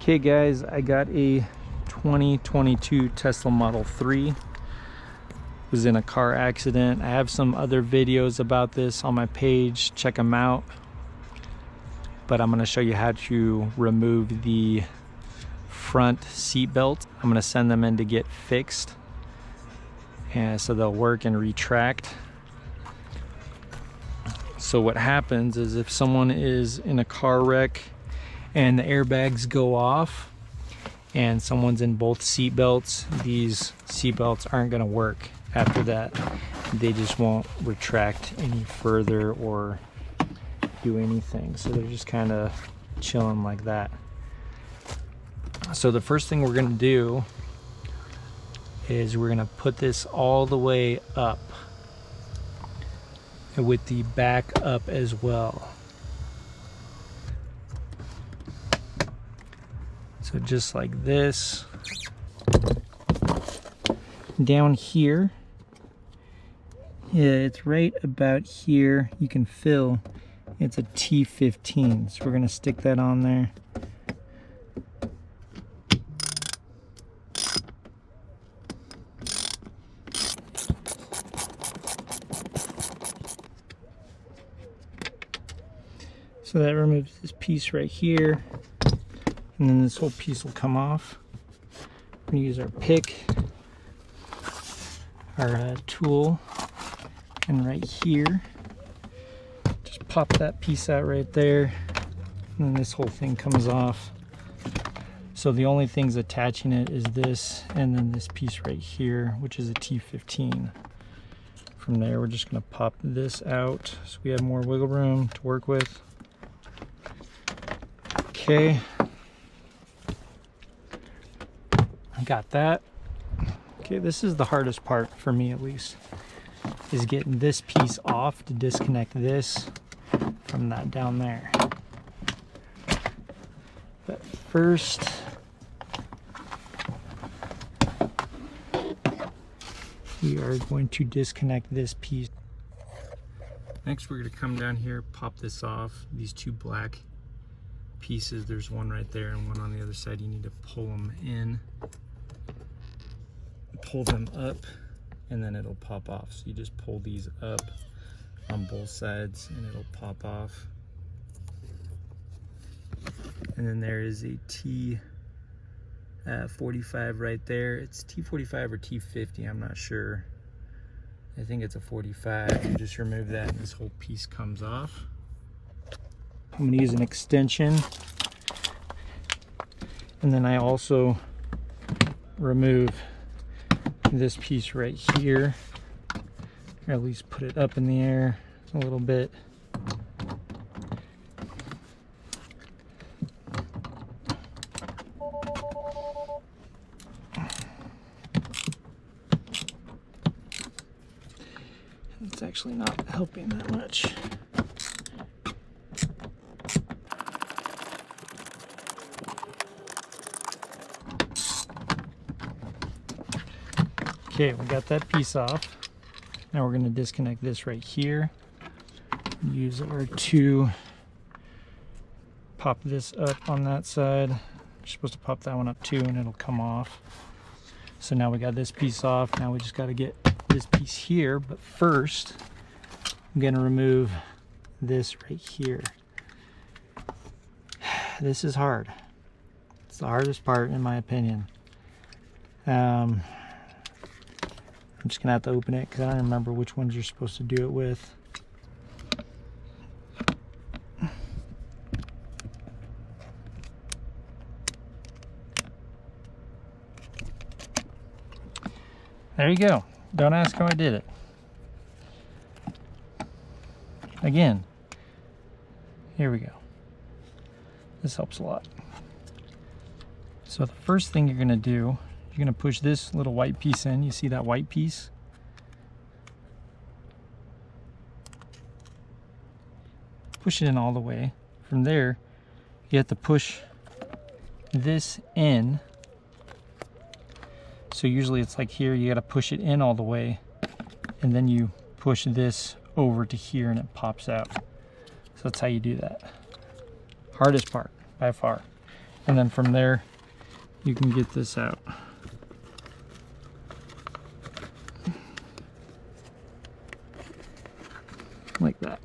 Okay guys, I got a 2022 Tesla Model 3. Was in a car accident. I have some other videos about this on my page, check them out. But I'm going to show you how to remove the front seat belt. I'm going to send them in to get fixed, and so they'll work and retract. So what happens is if someone is in a car wreck and the airbags go off and someone's in both seat belts, these seat belts aren't going to work after that. They just won't retract any further or do anything, so they're just kind of chilling like that. So the first thing we're going to do is we're going to put this all the way up with the back up as well. So just like this. Down here, yeah, it's right about here. You can feel it's a T15, so we're gonna stick that on there. So that removes this piece right here, and then this whole piece will come off. We're gonna use our pick, our tool, and right here, just pop that piece out right there, and then this whole thing comes off. So the only things attaching it is this, and then this piece right here, which is a T15. From there, we're just gonna pop this out so we have more wiggle room to work with. Okay, I got that. Okay, this is the hardest part for me, at least, is getting this piece off to disconnect this from that down there. But first, we are going to disconnect this piece. Next, we're going to come down here, pop this off, these two black pieces. There's one right there and one on the other side. You need to pull them in, pull them up, and then it'll pop off. So you just pull these up on both sides and it'll pop off. And then there is a T45 right there. It's T45 or T50, I'm not sure. I think it's a 45. You just remove that and this whole piece comes off. I'm going to use an extension, and then I also remove this piece right here, or at least put it up in the air a little bit. It's actually not helping that much. Okay, we got that piece off. Now we're going to disconnect this right here. Use our two. Pop this up on that side. You're supposed to pop that one up too, and it'll come off. So now we got this piece off. Now we just got to get this piece here. But first, I'm going to remove this right here. This is hard. It's the hardest part, in my opinion. I'm just gonna have to open it because I don't remember which ones you're supposed to do it with. There you go. Don't ask how I did it. Again, here we go. This helps a lot. So the first thing you're gonna do, you're going to push this little white piece in. You see that white piece? Push it in all the way. From there, you have to push this in. So usually it's like here, you got to push it in all the way, and then you push this over to here and it pops out. So that's how you do that. Hardest part by far. and then from there you can get this out. Like that.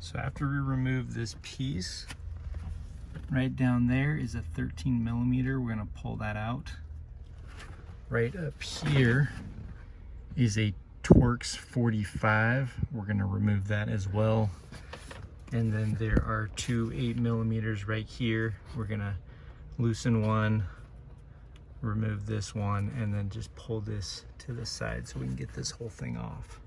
So after we remove this piece, right down there is a 13 millimeter. We're gonna pull that out. Right up here is a Torx 45. We're gonna remove that as well. And then there are two 8 millimeters right here. We're gonna loosen one, remove this one, and then just pull this to the side so we can get this whole thing off.